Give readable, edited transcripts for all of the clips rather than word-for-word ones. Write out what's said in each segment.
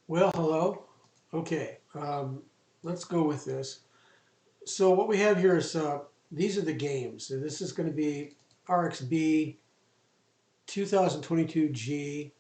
Well, hello. Okay, let's go with this. So what we have here is these are the games. So this is going to be RXB 2022G.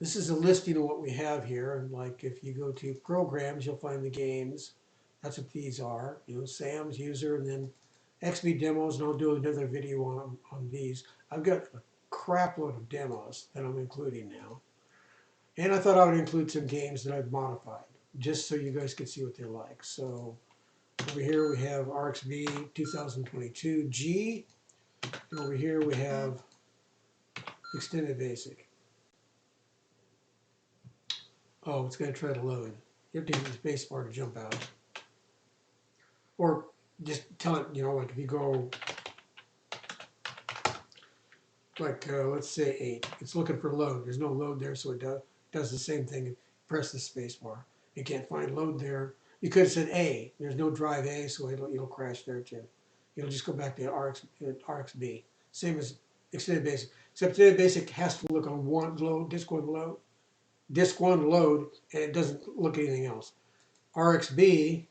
This is a listing of what we have here. And like if you go to programs, you'll find the games. That's what these are. You know, Sam's user and then XB demos, and I'll do another video on these. I've got a crap load of demos that I'm including now. And I thought I would include some games that I've modified, just so you guys could see what they're like. So over here we have RXB 2022G, and over here we have Extended Basic. Oh, it's going to try to load. You have to use the space bar to jump out. Or just tell it, like if you go, like let's say 8, it's looking for load. There's no load there, so it does the same thing. Press the space bar. You can't find load there. You could have said A. There's no drive A, so it'll crash there too. It'll just go back to RXB. Same as Extended Basic. Except Extended Basic has to look on one load, disk one load, and it doesn't look at anything else. RXB,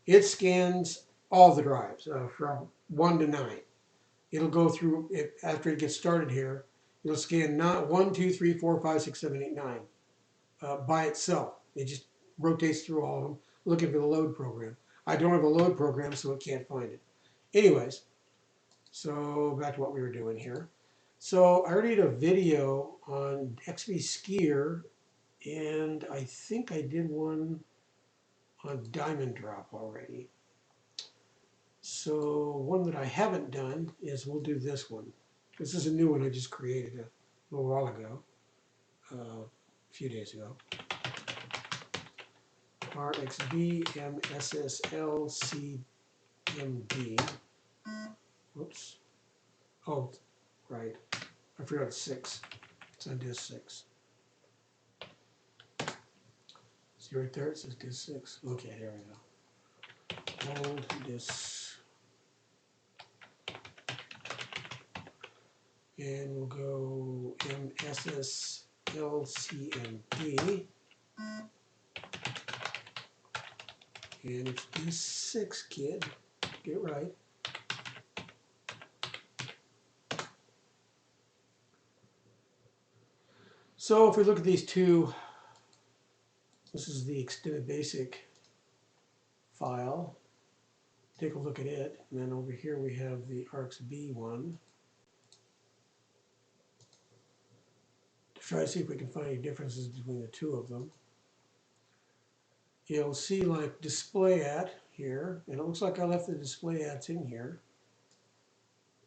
it scans all the drives from 1 to 9. It'll go through it after it gets started here. It'll scan not 1, 2, 3, 4, 5, 6, 7, 8, 9 by itself. It just rotates through all of them, looking for the load program. I don't have a load program, so it can't find it. Anyways, so back to what we were doing here. So I already did a video on XB Skier, and I think I did one on Diamond Drop already. So one that I haven't done is we'll do this one. This is a new one I just created a little while ago, a few days ago. RXB MSSL CMD. Whoops. Oh, right. I forgot 6. It's on disk 6. See right there? It says disk 6. Okay, there we go. Hold disk. And we'll go MSSLCMD. And it's disk 6, kid. Get it right. So if we look at these two, this is the Extended Basic file. Take a look at it. And then over here we have the RXB one. To try to see if we can find any differences between the two of them. You'll see like display at here, and it looks like I left the display ats in here.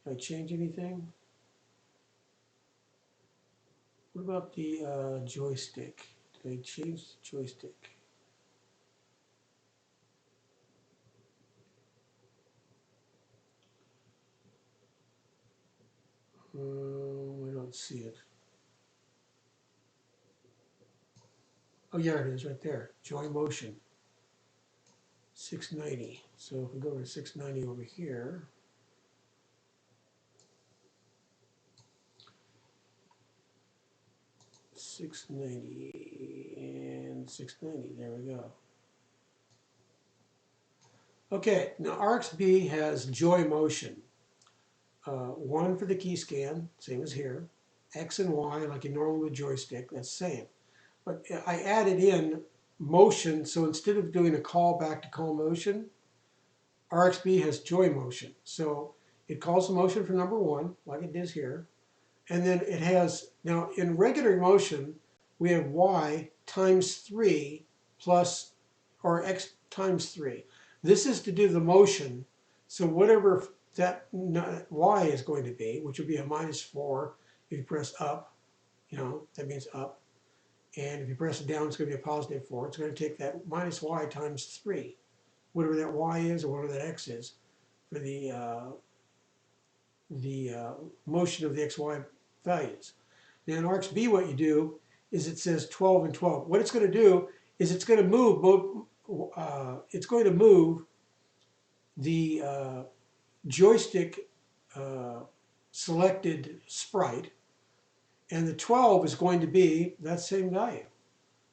Did I change anything? What about the joystick? Did I change the joystick? I don't see it. Oh yeah, it is right there. Joy motion. 690. So if we go to 690 over here, $690 and $690. There we go. Okay, now RXB has joy motion. 1 for the key scan, same as here. X and Y, like you normally would joystick, that's the same. But I added in motion, so instead of doing a call back to call motion, RXB has joy motion. So it calls the motion for number 1, like it does here. And then it has, now in regular motion, we have Y times 3 plus, or X times 3. This is to do the motion. So whatever that Y is going to be, which would be a -4 if you press up, that means up. And if you press it down, it's going to be a +4. It's going to take that -Y times 3, whatever that Y is or whatever that X is, for the motion of the XY values. Now in RXB, what you do is it says 12 and 12. What it's going to do is it's going to move the joystick selected sprite, And the 12 is going to be that same value,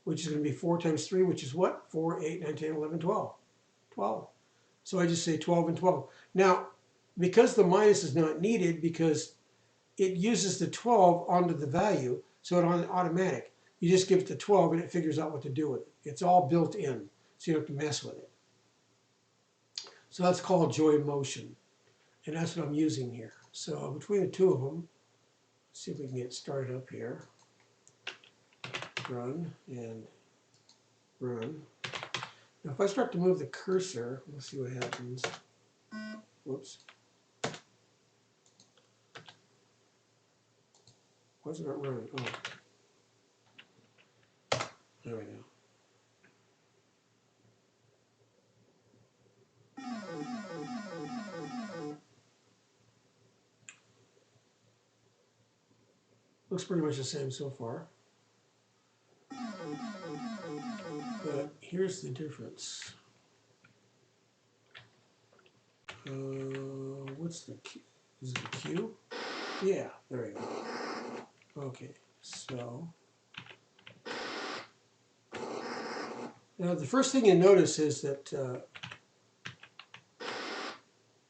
which is going to be 4 times 3, which is what? 4, 8, 9, 10, 11, 12. 12. So I just say 12 and 12. Now, because the minus is not needed, because it uses the 12 onto the value, so it's automatic. You just give it the 12 and it figures out what to do with it. It's all built in, so you don't have to mess with it. So that's called joy motion, and that's what I'm using here. So between the two of them, let's see if we can get started up here. Run and run. Now if I start to move the cursor, let's see what happens. Whoops. Why is it not running? Oh. There we go. Looks pretty much the same so far. But here's the difference. What's the Q? Is it the Q? Yeah, there we go. Okay, so now the first thing you notice is that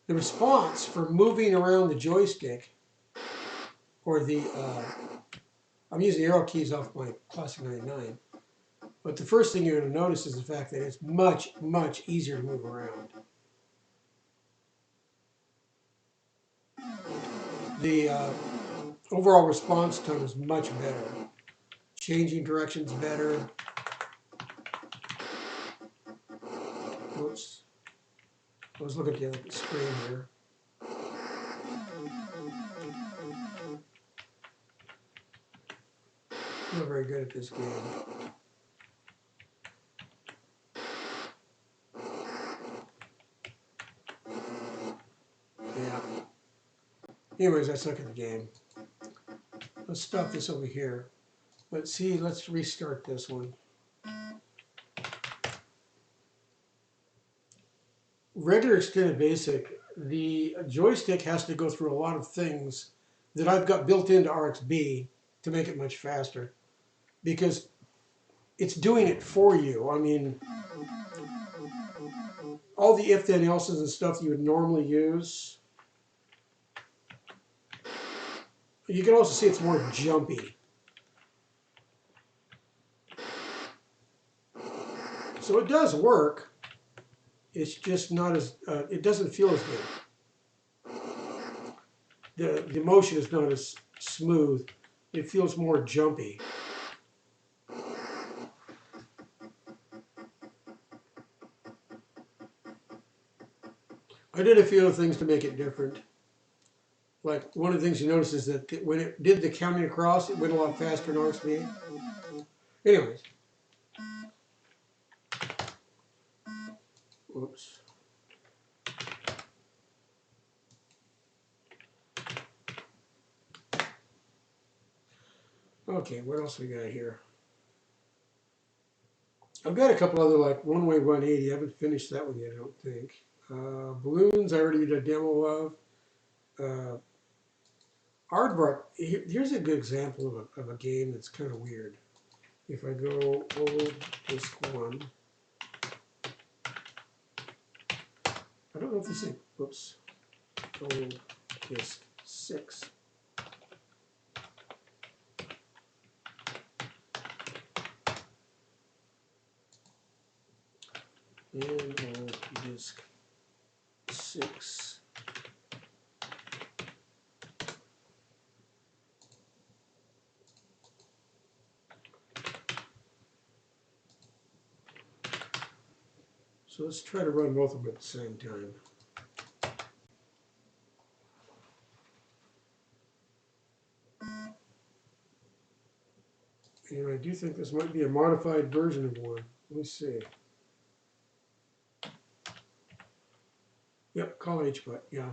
the response for moving around the joystick, or the, I'm using the arrow keys off my Classic 99, but the first thing you're going to notice is the fact that it's much, much easier to move around. The overall response time is much better. Changing directions better. Oops. I was looking at the other screen here. I'm not very good at this game. Yeah. Anyways, I suck at the game. Let's stop this over here. Let's see, let's restart this one. Regular extended basic, the joystick has to go through a lot of things that I've got built into RXB to make it much faster, because it's doing it for you. I mean, all the if then else's and stuff you would normally use. You can also see it's more jumpy. So it does work. It's just not as, it doesn't feel as good. The motion is not as smooth. It feels more jumpy. I did a few other things to make it different. Like, one of the things you notice is that when it did the counting across, it went a lot faster in RXB. Anyways. Whoops. Okay, what else we got here? I've got a couple other, like one-way 180. I haven't finished that one yet, I don't think. Balloons, I already did a demo of. Aardvark, here's a good example of a game that's kind of weird. If I go old disk 1, I don't know if this is, whoops, old disk 6. And old disk 6. So let's try to run both of them at the same time. And I do think this might be a modified version of one. Let me see. Yep, call HBUT, yeah.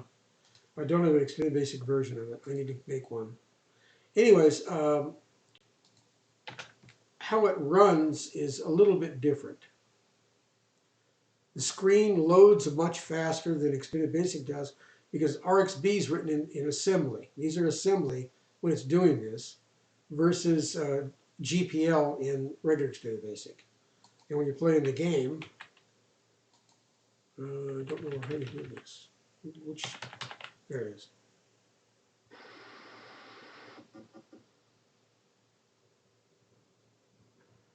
I don't have an extended basic version of it. I need to make one. Anyways, how it runs is a little bit different. The screen loads much faster than Extended Basic does, because RXB is written in assembly. These are assembly when it's doing this, versus GPL in regular Extended Basic. And when you're playing the game, I don't know how you do this. Which, there it is.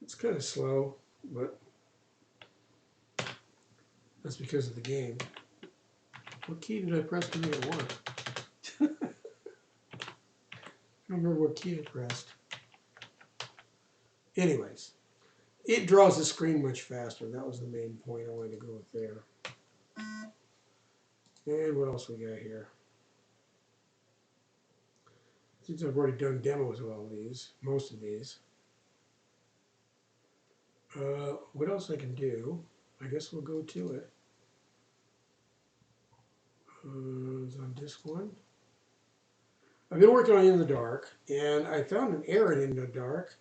It's kind of slow, but that's because of the game. What key did I press to make it work? I don't remember what key I pressed. Anyways, it draws the screen much faster. That was the main point I wanted to go with there. And what else we got here? Since I've already done demos of all these, most of these. What else I can do? I guess we'll go to it. It's on disc 1. I've been working on In the Dark, and I found an error in the Dark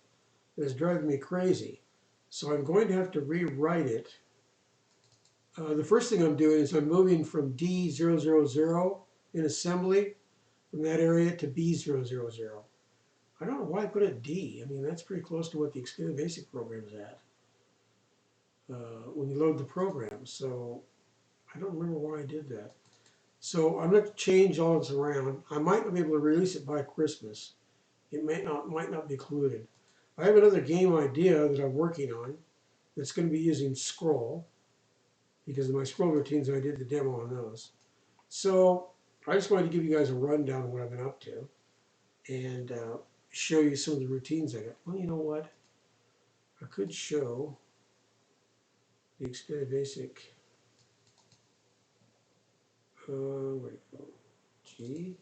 that is driving me crazy. So I'm going to have to rewrite it. The first thing I'm doing is I'm moving from D000 in assembly, from that area, to B000. I don't know why I put it D. I mean, that's pretty close to what the Extended Basic program is at when you load the program. So I don't remember why I did that. So I'm going to change all this around. I might not be able to release it by Christmas. It might not be included. I have another game idea that I'm working on that's going to be using scroll, because of my scroll routines, I did the demo on those. So I just wanted to give you guys a rundown of what I've been up to and show you some of the routines I got. Well, you know what? I could show the Extended Basic. Where'd it go? G,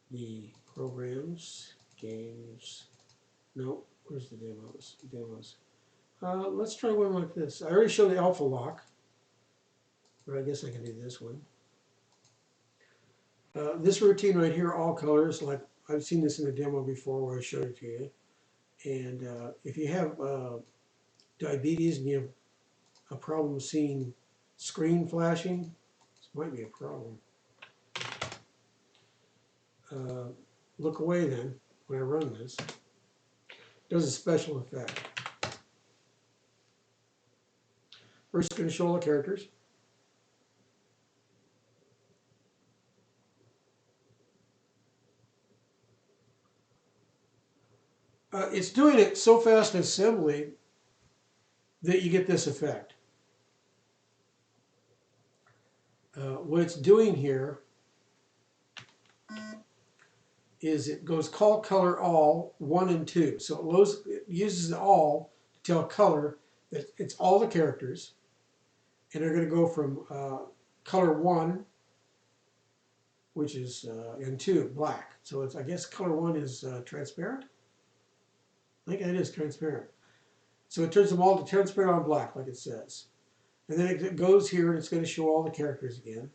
the programs, games. No, where's the demos? Let's try one like this. I already showed the alpha lock, but I guess I can do this one. This routine right here, all colors, like I've seen this in a demo before where I showed it to you. And if you have diabetes and you have a problem seeing screen flashing, this might be a problem. Look away then when I run this. It does a special effect. First, going to show all the characters. It's doing it so fast in assembly that you get this effect. What it's doing here is it goes call color all 1 and 2. So it uses the all to tell color that it's all the characters, and they're going to go from color 1, which is and 2 black. So it's, I guess color 1 is transparent. I think it is transparent. So it turns them all to transparent on black, like it says. And then it goes here and it's going to show all the characters again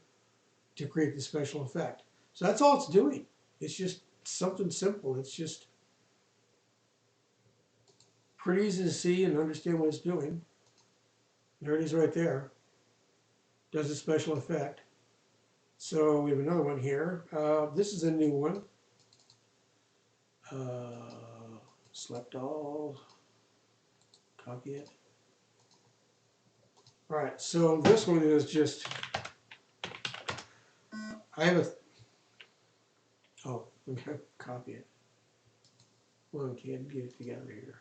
to create the special effect. So that's all it's doing. It's just something simple. It's just pretty easy to see and understand what it's doing. There it is right there. Does a special effect. So we have another one here. This is a new one. Select all. Copy it. All right, so this one is just, I have I'm going to copy it. Well, I can't get it together here.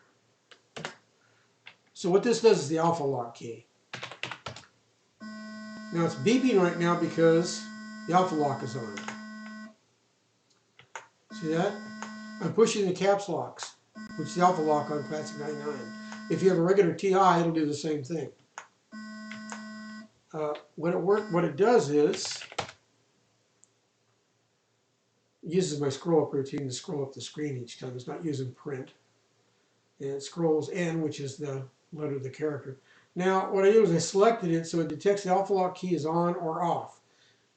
So what this does is the alpha lock key. Now it's beeping right now because the alpha lock is on. See that? I'm pushing the caps locks, which is the alpha lock on Classic 99. If you have a regular TI, it'll do the same thing. What it does is it uses my scroll up routine to scroll up the screen each time. It's not using print. And it scrolls N, which is the letter of the character. Now, what I do is I selected it so it detects the alpha lock key is on or off.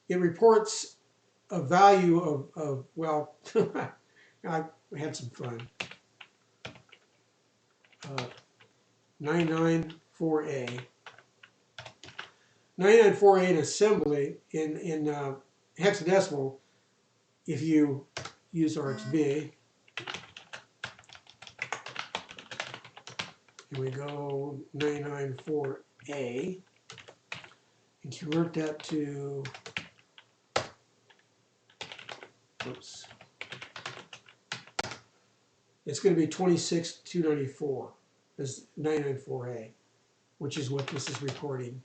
It reports a value of well, I had some fun. 994A. 994A in assembly, in hexadecimal, if you use RXB, and we go 994A and convert that to, oops, it's going to be 26294 as 994A, which is what this is recording.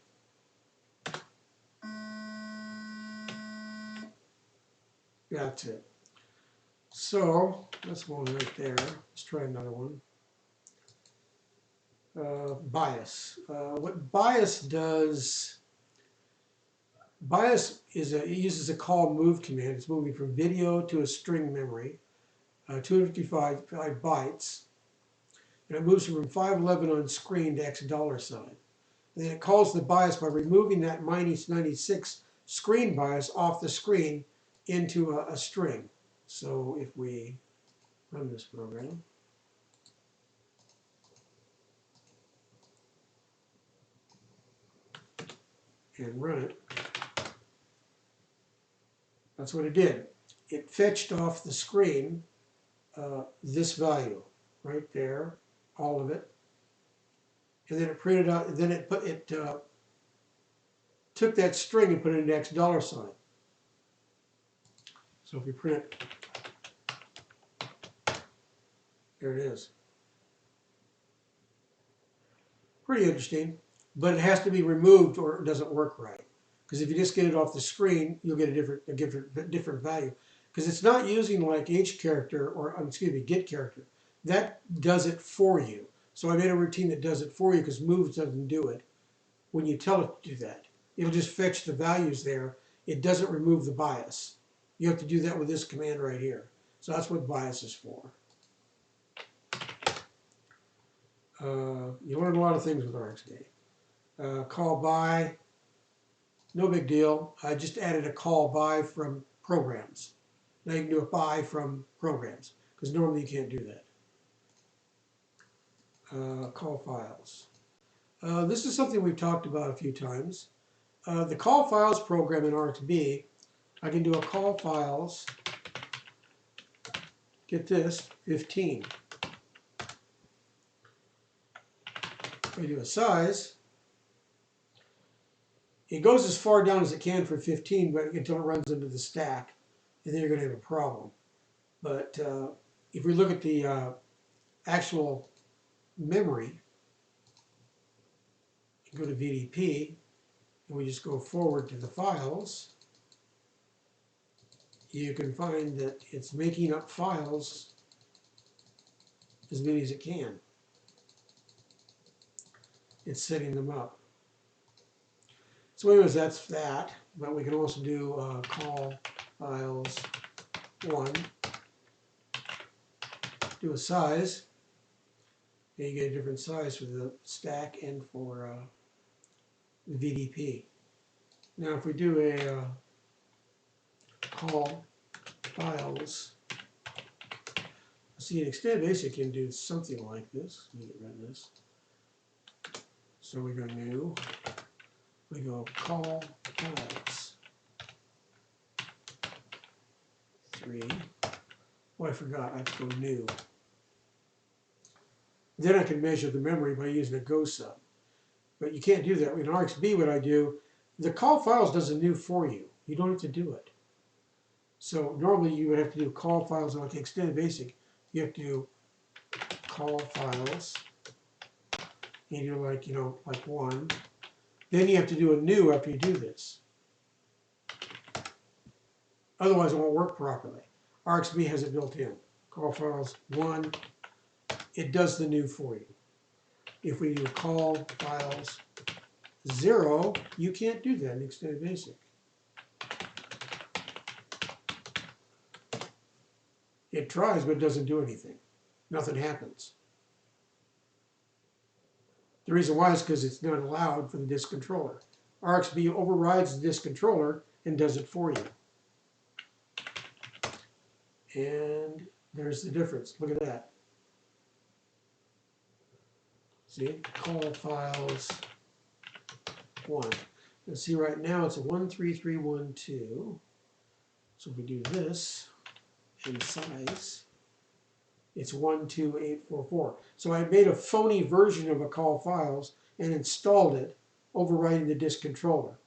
That's it. So that's one right there. Let's try another one. Bias. What bias does, bias is it uses a call move command. It's moving from video to a string memory, 255 bytes, and it moves from 511 on screen to $. And then it calls the bias by removing that minus 96 screen bias off the screen into a string. So if we run this program, and run it, that's what it did. It fetched off the screen this value right there, all of it, and then it printed out. And then it took that string and put it into $. So if we print, there it is. Pretty interesting, but it has to be removed or it doesn't work right. Because if you just get it off the screen, you'll get a different value. Because it's not using like H character or, excuse me, get character. That does it for you. So I made a routine that does it for you because moves doesn't do it when you tell it to do that. It'll just fetch the values there. It doesn't remove the bias. You have to do that with this command right here. So that's what bias is for. You learn a lot of things with RxB. Call by, no big deal. I just added a call by from programs. Now you can do a by from programs because normally you can't do that. Call files. This is something we've talked about a few times. The call files program in RxB, I can do a call files, get this, 15. I do a size. It goes as far down as it can for 15, but until it runs into the stack, and then you're going to have a problem. But if we look at the actual memory, go to VDP, and we just go forward to the files, you can find that it's making up files as many as it can. It's setting them up. So anyways, that's that, but we can also do call files 1, do a size, and you get a different size for the stack and for the VDP. Now if we do a call files, see an extended basic can do something like this. Let me get rid of this. So we go new, we go call files 3. Oh, I forgot, I have to go new. Then I can measure the memory by using a go sub. But you can't do that. In RxB, what I do, the call files does a new for you. You don't have to do it. So normally you would have to do call files like extended basic. You have to do call files. And you're like, like 1. Then you have to do a new after you do this. Otherwise it won't work properly. RxB has it built in. Call files 1, it does the new for you. If we do call files 0, you can't do that in extended basic. It tries, but it doesn't do anything. Nothing happens. The reason why is because it's not allowed for the disk controller. RxB overrides the disk controller and does it for you. And there's the difference. Look at that. See, call files 1. And see right now it's a 13312. So if we do this and size, It's 12844. So I made a phony version of a call files and installed it, overriding the disk controller.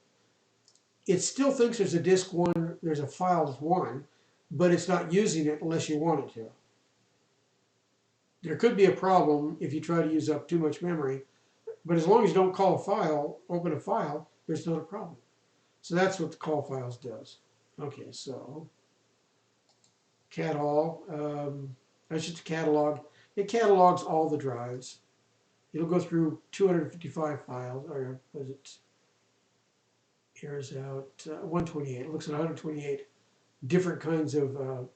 It still thinks there's a disk one, there's a files one, but it's not using it unless you want it to. There could be a problem if you try to use up too much memory, but as long as you don't call a file, open a file, there's not a problem. So that's what the call files does. Okay, so cat all, that's just a catalog. It catalogs all the drives. It'll go through 255 files, or was it? Here's out 128. It looks at 128 different kinds of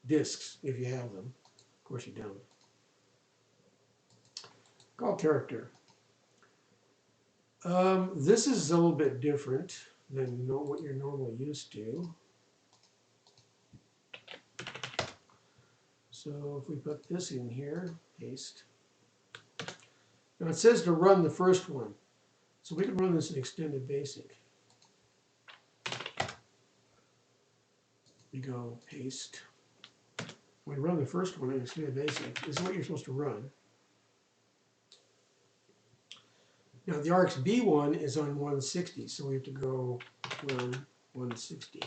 disks if you have them. Of course you don't. Call character. This is a little bit different than what you're normally used to. So if we put this in here, paste. Now it says to run the first one. So we can run this in extended basic. We go paste. We run the first one in extended basic. This is what you're supposed to run. Now the RXB one is on 160, so we have to go run 160.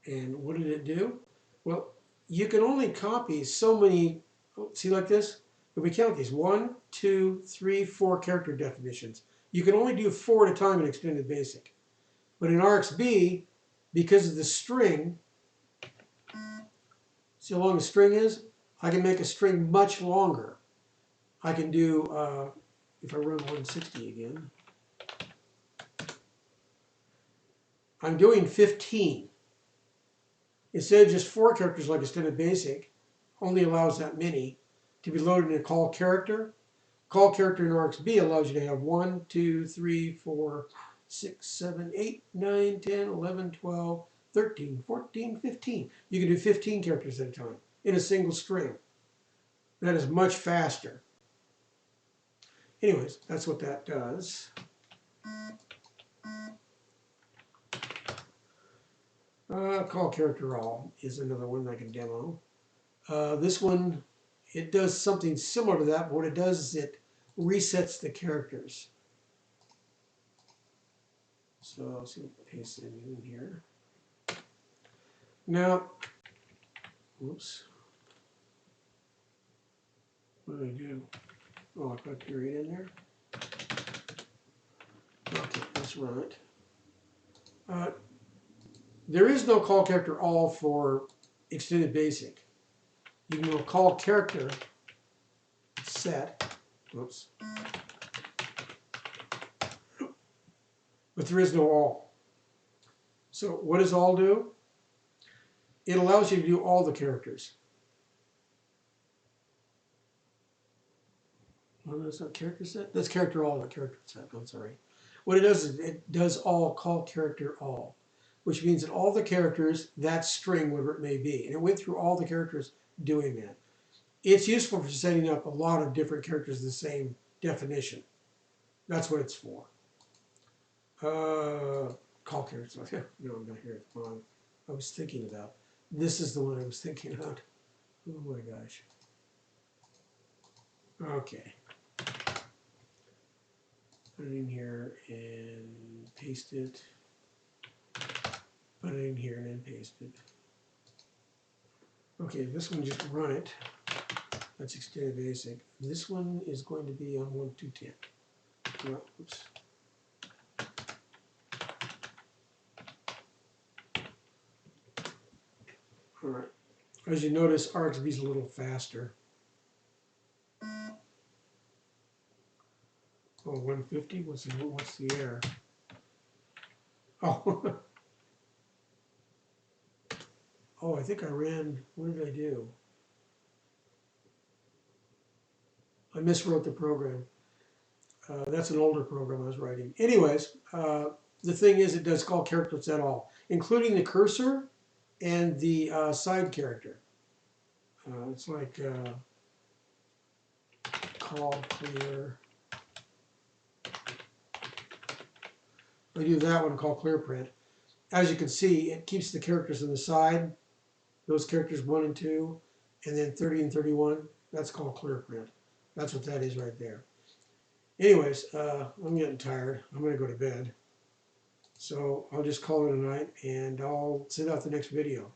And what did it do? Well, you can only copy so many, see like this? If we count these, 1, 2, 3, 4 character definitions. You can only do 4 at a time in extended basic. But in RXB, because of the string, see how long the string is? I can make a string much longer. I can do, if I run 160 again, I'm doing 15. Instead of just 4 characters like extended basic, only allows that many to be loaded in a call character. Call character in RXB allows you to have 1, 2, 3, 4, 6, 7, 8, 9, 10, 11, 12, 13, 14, 15. You can do 15 characters at a time in a single string. That is much faster. Anyways, that's what that does. Call character all is another one I can demo. This one, it does something similar to that, but what it does is it resets the characters. So I'll see if I paste it in here. Now, whoops. What did I do? Oh, I put period in there. Okay, let's run it. There is no call character all for extended basic. You can go call character set, whoops, but there is no all. So what does all do? It allows you to do all the characters. Well, that's not character set. That's character all, not character set. I'm sorry. What it does is it does all call character all, which means that all the characters, that string, whatever it may be, and it went through all the characters doing that. It's useful for setting up a lot of different characters of the same definition. That's what it's for. Call characters. No, I'm not here. I was thinking about. This is the one I was thinking about. Oh my gosh. Okay. Put it in here and paste it. Put it in here and then paste it. Okay, this one just run it. That's extended basic. This one is going to be on 1.2.10. Oh, oops. All right. As you notice, RXB is a little faster. Oh, 150? What's the error? Oh. Oh, I think I ran, what did I do? I miswrote the program. That's an older program I was writing. Anyways, the thing is it does call characters at all, including the cursor and the side character. It's like call clear I do that one called clear print. As you can see, it keeps the characters on the side, those characters 1 and 2, and then 30 and 31. That's called clear print. That's what that is right there. Anyways, I'm getting tired. I'm going to go to bed. So I'll just call it a night, and I'll send out the next video.